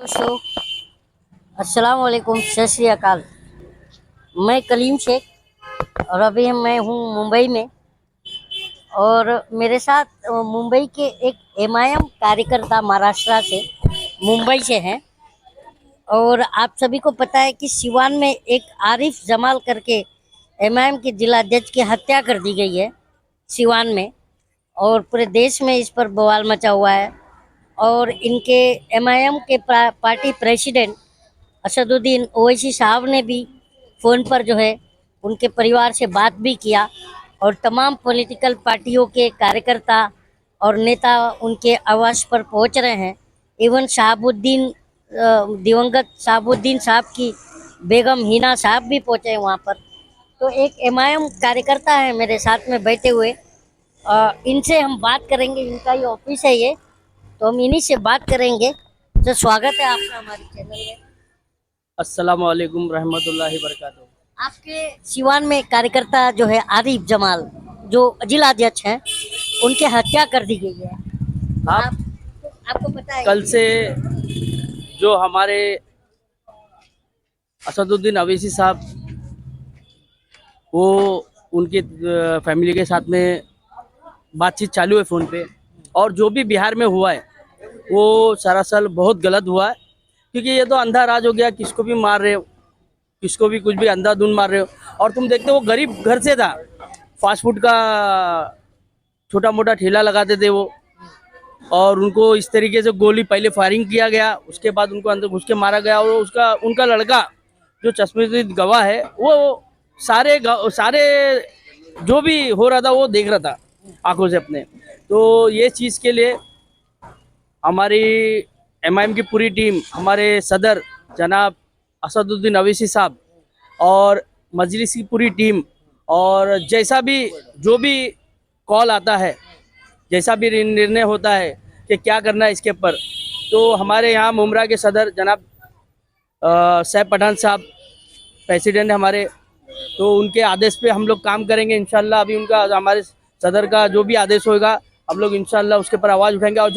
दोस्तों, अस्सलाम वालेकुम, सत श्री अकाल। मैं कलीम शेख और अभी मैं हूँ मुंबई में। और मेरे साथ मुंबई के एक एमआईएम कार्यकर्ता महाराष्ट्र से, मुंबई से हैं। और आप सभी को पता है कि सिवान में एक आरिफ जमाल करके एमआईएम के जिला अध्यक्ष की हत्या कर दी गई है सिवान में। और पूरे देश में इस पर बवाल मचा हुआ है। और इनके एमआईएम के पार्टी प्रेसिडेंट असदुद्दीन ओवैसी साहब ने भी फ़ोन पर जो है उनके परिवार से बात भी किया। और तमाम पॉलिटिकल पार्टियों के कार्यकर्ता और नेता उनके आवास पर पहुंच रहे हैं। इवन दिवंगत शहाबुद्दीन साहब की बेगम हिना साहब भी पहुंचे हैं वहां पर। तो एक एमआईएम कार्यकर्ता है मेरे साथ में बैठे हुए। इनसे हम बात करेंगे, इनका ये ऑफिस है ये, तो हम इन्हीं से बात करेंगे। तो स्वागत है आपका हमारे चैनल में। अस्सलाम वालेकुम रहमतुल्लाहि बरकातहू। आपके सिवान में कार्यकर्ता जो है आरिफ जमाल, जो जिला अध्यक्ष हैं, उनकी हत्या कर दी गई है। आप आपको पता है? कल से जो हमारे असदुद्दीन अवैसी साहब, वो उनके फैमिली के साथ में बातचीत चालू है फ़ोन पे। और जो भी बिहार में हुआ है वो सरासर बहुत गलत हुआ है, क्योंकि ये तो अंधा राज हो गया। किसको भी मार रहे हो, किसको भी कुछ भी अंधाधुंध मार रहे हो। और तुम देखते हो वो गरीब घर से था, फास्ट फूड का छोटा मोटा ठेला लगाते थे वो। और उनको इस तरीके से गोली पहले फायरिंग किया गया, उसके बाद उनको अंदर घुस के मारा गया। और उसका उनका लड़का जो चश्मदीद गवाह है, वो सारे जो भी हो रहा था वो देख रहा था आंखों से अपने। तो ये चीज़ के लिए हमारी एमआईएम की पूरी टीम, हमारे सदर जनाब असदुद्दीन अवैसी साहब और मजलिस की पूरी टीम, और जैसा भी जो भी कॉल आता है, जैसा भी निर्णय होता है कि क्या करना है इसके ऊपर, तो हमारे यहाँ मुमरा के सदर जनाब सैफ पठान साहब प्रेसिडेंट है हमारे, तो उनके आदेश पे हम लोग काम करेंगे इंशाल्लाह। अभी उनका, हमारे सदर का जो भी आदेश होगा, हम लोग इंशाल्लाह उसके ऊपर आवाज़ उठाएंगे। और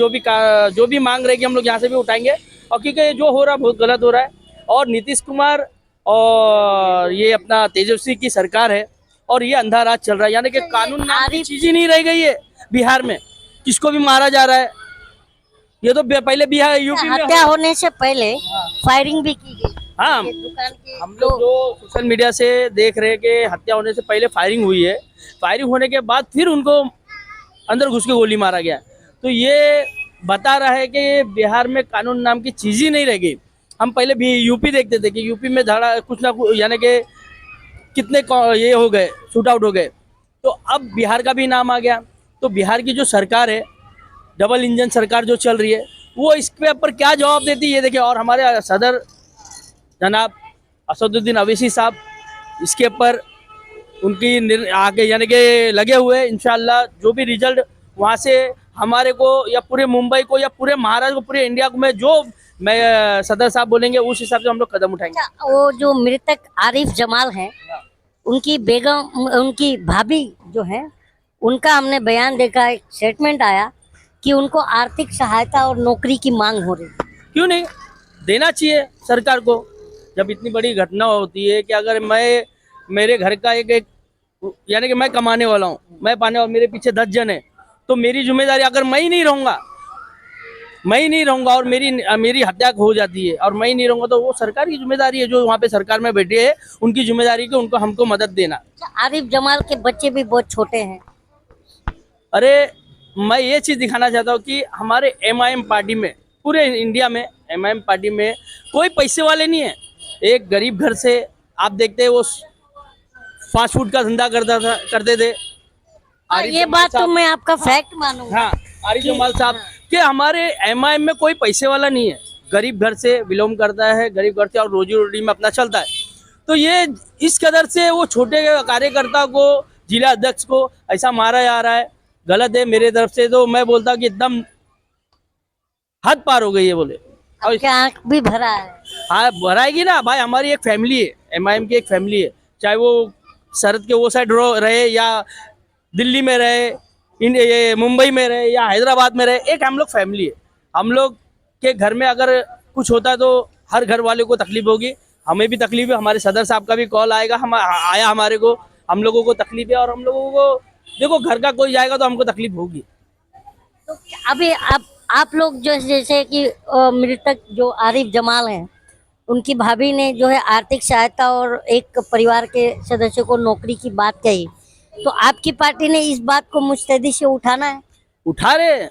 जो भी मांग रहेगी हम लोग यहाँ से भी उठाएंगे। और क्योंकि ये जो हो रहा है बहुत गलत हो रहा है। और नीतीश कुमार और ये अपना तेजस्वी की सरकार है, और ये अंधा राज चल रहा है, यानी कि कानून नाम की चीज़ ही नहीं रह गई है बिहार में। किसको भी मारा जा रहा है। ये तो पहले बिहार यूपी में हत्या होने से पहले फायरिंग भी की गई। हाँ, ये दुकान के हम लोग जो सोशल मीडिया से देख रहे हैं कि हत्या होने से पहले फायरिंग हुई है, फायरिंग होने के बाद फिर उनको अंदर घुस के गोली मारा गया। तो ये बता रहा है कि बिहार में कानून नाम की चीज़ ही नहीं रह गई। हम पहले भी यूपी देखते थे कि यूपी में धड़ा कुछ ना कुछ, यानी कि कितने ये हो गए, शूट आउट हो गए। तो अब बिहार का भी नाम आ गया। तो बिहार की जो सरकार है, डबल इंजन सरकार जो चल रही है, वो इसके ऊपर क्या जवाब देती है ये देखिए। और हमारे सदर जनाब असदुद्दीन अवैसी साहब इसके ऊपर उनकी आगे यानी कि लगे हुए। इंशाल्लाह जो भी रिजल्ट वहाँ से हमारे को या पूरे मुंबई को या पूरे महाराष्ट्र को, पूरे इंडिया को, मैं सदर साहब बोलेंगे उस हिसाब से हम लोग कदम उठाएंगे। वो जो मृतक आरिफ जमाल हैं, उनकी बेगम, उनकी भाभी जो है, उनका हमने बयान देखा, एक स्टेटमेंट आया कि उनको आर्थिक सहायता और नौकरी की मांग हो रही है। क्यों नहीं देना चाहिए सरकार को। जब इतनी बड़ी घटना होती है कि अगर मेरे घर का एक यानी कि मैं कमाने वाला हूँ, मैं पाने वाला, मेरे पीछे 10 जन है, तो मेरी जिम्मेदारी, अगर मैं ही नहीं रहूंगा और मेरी हत्या हो जाती है और मैं ही नहीं रहूंगा, तो वो सरकार की जिम्मेदारी है, जो वहाँ पे सरकार में बैठे है उनकी जिम्मेदारी है कि उनको हमको मदद देना। आरिफ जमाल के बच्चे भी बहुत छोटे हैं। अरे मैं ये चीज़ दिखाना चाहता हूँ कि हमारे एमआईएम पार्टी में, पूरे इंडिया में एमआईएम पार्टी में कोई पैसे वाले नहीं है। एक गरीब घर से, आप देखते हैं वो फास्ट फूड का धंधा करते थे। ये बात तो मैं आपका फैक्ट मानूंगा। हाँ, आरिफ जमाल साहब कि हमारे एमआईएम में कोई पैसे वाला नहीं है, गरीब घर से बिलोंग करता है, गरीब घर से, और रोजी रोटी में अपना चलता है। तो ये इस कदर से वो छोटे कार्यकर्ता को, जिला अध्यक्ष को ऐसा मारा जा रहा है, गलत है मेरे तरफ से। तो मैं बोलता कि एकदम हद पार हो गई है बोले। और आपके आंख भी भरा है। हाँ, भराएगी ना भाई। हमारी एक फैमिली है, एमआईएम की एक फैमिली है, चाहे वो सरहद के वो साइड रहे या दिल्ली में रहे, ये मुंबई में रहे या हैदराबाद में रहे, एक हम लोग फैमिली है। हम लोग के घर में अगर कुछ होता है तो हर घर वाले को तकलीफ होगी, हमें भी तकलीफ है, हमारे सदर साहब का भी कॉल आएगा, हम आया हमारे को, हम लोगों को तकलीफ है और हम लोगों को देखो घर का कोई जाएगा तो हमको तकलीफ होगी। तो अभी आप लोग जो जैसे कि मृतक जो आरिफ जमाल हैं, उनकी भाभी ने जो है आर्थिक सहायता और एक परिवार के सदस्य को नौकरी की बात कही, तो आपकी पार्टी ने इस बात को मुस्तैदी से उठाना है? उठा रहे हैं।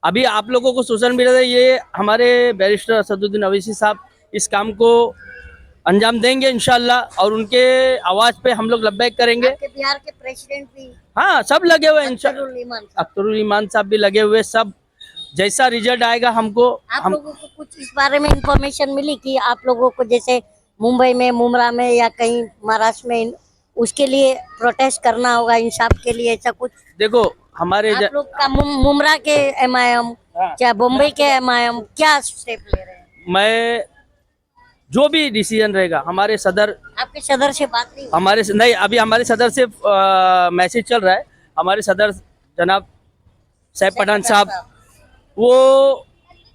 अभी आप लोगों को सोशल मीडिया से ये हमारे बैरिस्टर असदुद्दीन अवैसी साहब इस काम को अंजाम देंगे इंशाल्लाह, और उनके आवाज पे हम लोग लब्बैक करेंगे। आपके बिहार के प्रेसिडेंट भी हाँ, सब लगे हुए हैं इंशाल्लाह, अख्तरुल ईमान। अख्तरुल ईमान साहब भी लगे हुए, सब जैसा रिजल्ट आएगा हमको आप लोगों को कुछ इस बारे में इंफॉर्मेशन मिली कि आप लोगों को जैसे मुंबई में, मुमरा में या कहीं महाराष्ट्र में उसके लिए प्रोटेस्ट करना होगा इंसाफ के लिए, ऐसा कुछ? देखो हमारे आप लोग का मुमरा के एमआईएम क्या बम्बई के एमआईएम क्या स्टेप ले रहे हैं? मैं जो भी डिसीजन रहेगा हमारे सदर, आपके सदर से बात नहीं हुई? नहीं, अभी हमारे सदर से मैसेज चल रहा है, हमारे सदर जनाब सैफ पठान साहब, वो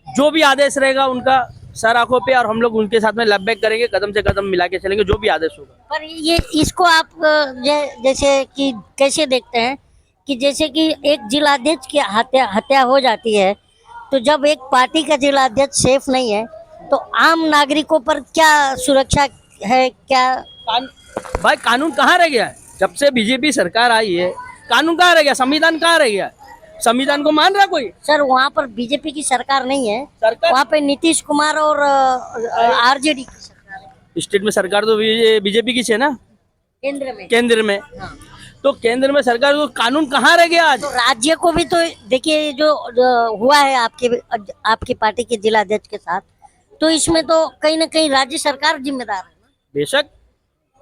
जो भी आदेश रहेगा उनका सर आंखों पे, और हम लोग उनके साथ में लब्बैक करेंगे, कदम से कदम मिला के चलेंगे, जो भी आदेश होगा। पर ये इसको आप जैसे कि कैसे देखते हैं कि जैसे कि एक जिलाध्यक्ष की हत्या हो जाती है, तो जब एक पार्टी का जिलाध्यक्ष सेफ नहीं है तो आम नागरिकों पर क्या सुरक्षा है? क्या भाई कानून कहाँ रह गया है? जब से बीजेपी सरकार आई है कानून कहाँ रह गया, संविधान कहाँ रह गया? संविधान को मान रहा कोई? सर वहाँ पर बीजेपी की सरकार नहीं है, सरकार वहाँ पे नीतीश कुमार और आरजेडी की सरकार है। स्टेट में सरकार तो बीजेपी की है ना, केंद्र में। केंद्र में। हाँ। तो केंद्र में सरकार को कानून कहाँ रह गया आज? तो राज्य को भी तो देखिए जो हुआ है आपकी पार्टी के जिलाध्यक्ष के साथ, तो इसमें तो कहीं ना कहीं राज्य सरकार जिम्मेदार है ना? बेशक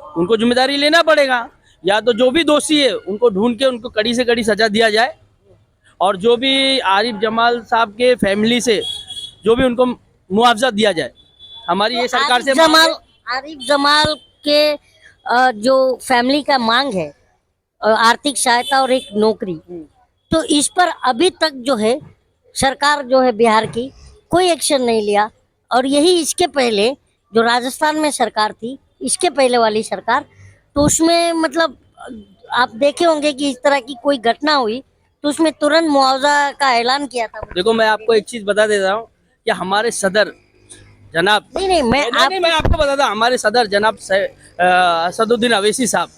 उनको जिम्मेदारी लेना पड़ेगा, या तो जो भी दोषी है उनको ढूंढ के उनको कड़ी से कड़ी सजा दिया जाए, और जो भी आरिफ जमाल साहब के फैमिली से जो भी उनको मुआवजा दिया जाए। हमारी ये सरकार से आरिफ जमाल के जो फैमिली का मांग है आर्थिक सहायता और एक नौकरी, तो इस पर अभी तक जो है सरकार जो है बिहार की कोई एक्शन नहीं लिया। और यही इसके पहले जो राजस्थान में सरकार थी, इसके पहले वाली सरकार, तो उसमें मतलब आप देखे होंगे कि इस तरह की कोई घटना हुई तो उसमें तुरंत मुआवजा का ऐलान किया था। देखो मैं आपको एक चीज बता देता हूँ कि हमारे सदर जनाब नहीं मैं आपको बताता हूँ, हमारे सदर जनाब असदुद्दीन अवैसी साहब,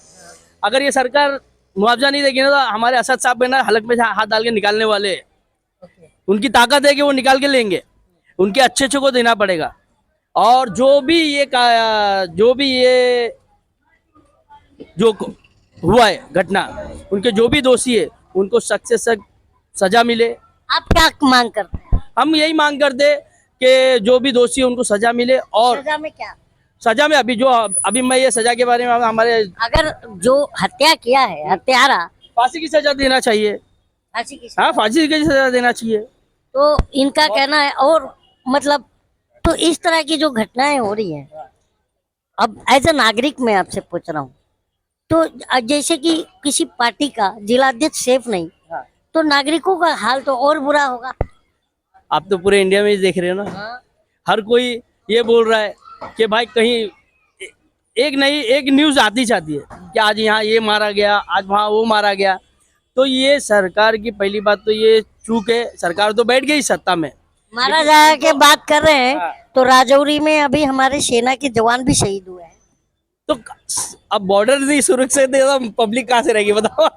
अगर ये सरकार मुआवजा नहीं देगी ना तो हमारे असद साहब है ना हलक में हाथ डाल के निकालने वाले हैं। उनकी ताकत है कि वो निकाल के लेंगे, उनके अच्छे को देना पड़ेगा। और जो भी ये जो हुआ है घटना, उनके जो भी दोषी है उनको सख्त से सख्त सजा मिले। आप क्या मांग करते हैं? हम यही मांग करते कि जो भी दोषी है उनको सजा मिले। और सजा में क्या? सजा में अभी मैं ये सजा के बारे में हमारे, अगर जो हत्या किया है हत्यारा, फांसी की सजा देना चाहिए। फांसी की हाँ, फांसी की सजा देना चाहिए। तो इनका कहना है। और मतलब तो इस तरह की जो घटनाएं हो रही हैं, अब एज ए नागरिक मैं आपसे पूछ रहा हूँ, तो जैसे कि किसी पार्टी का जिलाध्यक्ष सेफ नहीं, तो नागरिकों का हाल तो और बुरा होगा। आप तो पूरे इंडिया में ही देख रहे हो ना। हाँ। हर कोई ये बोल रहा है कि भाई कहीं एक न्यूज आती जाती है कि आज यहाँ ये मारा गया, आज वहाँ वो मारा गया। तो ये सरकार की पहली बात तो ये चूक है, सरकार तो बैठ गई सत्ता में। मारा जाए के बात कर रहे हैं, तो राजौरी में अभी हमारे सेना के जवान भी शहीद हुए हैं। तो अब बॉर्डर नहीं सुरक्षित है तो पब्लिक कहाँ से रहेगी बताओ?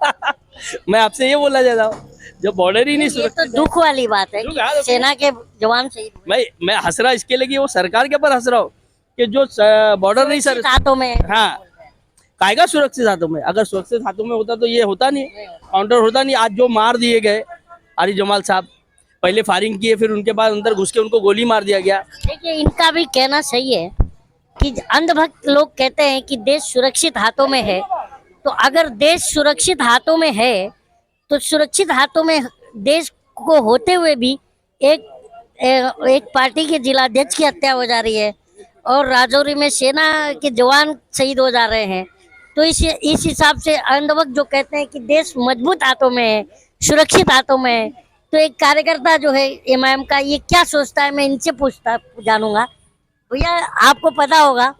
मैं आपसे ये बोला चाहता हूँ, जब बॉर्डर ही नहीं ये तो सुरक्षित, दुख वाली बात है कि सेना के जवान शहीद हुए। मैं हंस रहा इसके लिए कि वो सरकार के ऊपर हंस रहा हूँ कि जो बॉर्डर नहीं सर, हाथों में। हाँ, कायगा सुरक्षित हाथों में। अगर सुरक्षित हाथों में होता तो ये होता नहीं, काउंटर होता नहीं। आज जो मार दिए गए आरिफ जमाल साहब, पहले फायरिंग किए, फिर उनके बाद अंदर घुस के उनको गोली मार दिया गया। देखिए इनका भी कहना सही है कि अंधभक्त लोग कहते हैं कि देश सुरक्षित हाथों में है, तो अगर देश सुरक्षित हाथों में है तो सुरक्षित हाथों में देश को होते हुए भी एक पार्टी के जिलाध्यक्ष की हत्या हो जा रही है और राजौरी में सेना के जवान शहीद हो जा रहे हैं। तो इस हिसाब से अंधभक्त जो कहते हैं कि देश मजबूत हाथों में है, सुरक्षित हाथों में है, तो एक कार्यकर्ता जो है एमआईएम का, ये क्या सोचता है, मैं इनसे पूछता जानूंगा। भैया, आपको पता होगा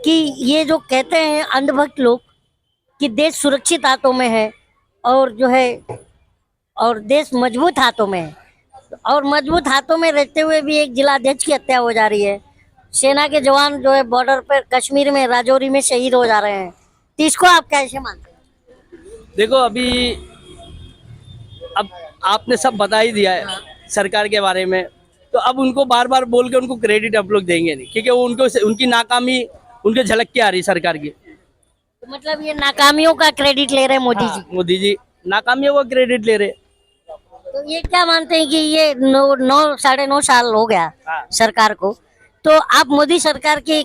कि ये जो कहते हैं अंधभक्त लोग कि देश सुरक्षित हाथों में है, और जो है और देश मजबूत हाथों में है, और मजबूत हाथों में रहते हुए भी एक जिलाध्यक्ष की हत्या हो जा रही है, सेना के जवान जो है बॉर्डर पर कश्मीर में राजौरी में शहीद हो जा रहे हैं, तो इसको आप कैसे मानते हैं? देखो अभी अब आपने सब बता ही दिया है सरकार के बारे में, तो अब उनको बार बार बोल के उनको क्रेडिट आप लोग देंगे नहीं, क्योंकि वो उनको उनकी नाकामी उनके झलक के आ रही सरकार की। तो मतलब ये नाकामियों का क्रेडिट ले रहे हैं मोदी जी। मोदी जी नाकामियों का क्रेडिट ले रहे। तो ये क्या मानते हैं कि ये 9 साढ़े 9 साल हो गया हाँ। सरकार को, तो आप मोदी सरकार के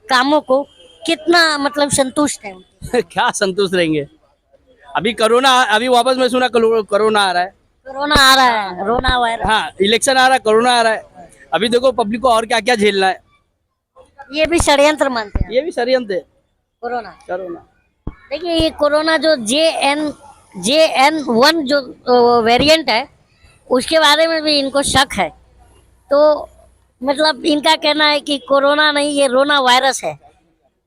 कामों को कितना मतलब संतुष्ट हैं? क्या संतुष्ट रहेंगे? अभी कोरोना, अभी वापस मैं सुना कोरोना आ रहा है। कोरोना आ रहा है, रोना वायरस, हाँ, इलेक्शन आ रहा है, कोरोना आ रहा है। अभी देखो पब्लिक को और क्या क्या झेलना है। ये भी षड्यंत्र मानते हैं ये भी षड्यंत्र है। कोरोना। कोरोना देखिए, ये कोरोना जो JN1 जो वेरिएंट है, उसके बारे में भी इनको शक है। तो मतलब इनका कहना है कि कोरोना नहीं, ये रोना वायरस है,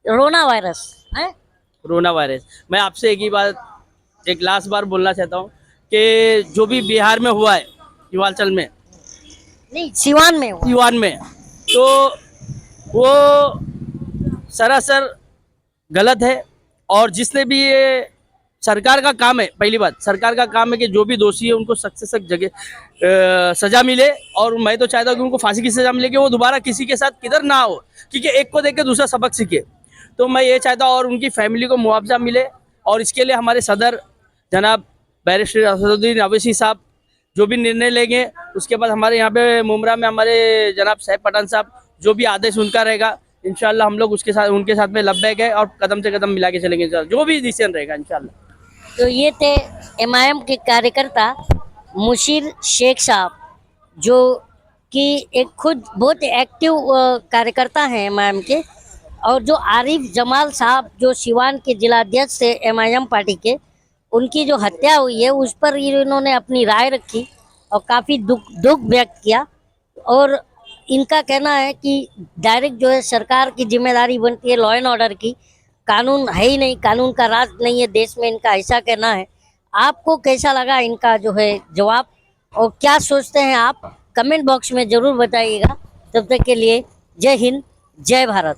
रोना वायरस है। Corona virus. मैं आपसे एक ही बात, एक लास्ट बार बोलना चाहता हूँ कि जो भी बिहार में हुआ है, हिमाचल में, नहीं, सिवान में हुआ। सिवान में, तो वो सरासर गलत है। और जिसने भी ये सरकार का काम है, पहली बात सरकार का काम है कि जो भी दोषी है उनको सख्त से सख्त जगह सजा मिले। और मैं तो चाहता हूँ कि उनको फांसी की सजा मिले कि वो दोबारा किसी के साथ किधर ना हो, क्योंकि एक को देख के दूसरा सबक सीखे। तो मैं ये चाहता हूँ, और उनकी फैमिली को मुआवजा मिले। और इसके लिए हमारे सदर जनाब बैरिस्टर असदुद्दीन अवैसी साहब जो भी निर्णय लेंगे, उसके बाद हमारे यहाँ पे मुमरा में हमारे जनाब सैफ पठान साहब जो भी आदेश उनका रहेगा, इंशाल्लाह हम लोग उसके साथ उनके साथ में लब्बैक है और कदम से कदम मिला के चलेंगे इंशाल्लाह, जो भी डिसीजन रहेगा इंशाल्लाह। तो ये थे एमआईएम के कार्यकर्ता मुशीर शेख साहब, जो कि एक खुद बहुत एक्टिव कार्यकर्ता हैं एमआईएम के। और जो आरिफ जमाल साहब जो सिवान के जिलाध्यक्ष थे एमआईएम पार्टी के, उनकी जो हत्या हुई है उस पर इन्होंने अपनी राय रखी और काफ़ी दुख व्यक्त किया। और इनका कहना है कि डायरेक्ट जो है सरकार की जिम्मेदारी बनती है लॉ एंड ऑर्डर की, कानून है ही नहीं, कानून का राज नहीं है देश में, इनका ऐसा कहना है। आपको कैसा लगा इनका जो है जवाब, और क्या सोचते हैं आप, कमेंट बॉक्स में ज़रूर बताइएगा। तब तक के लिए जय हिंद, जय भारत।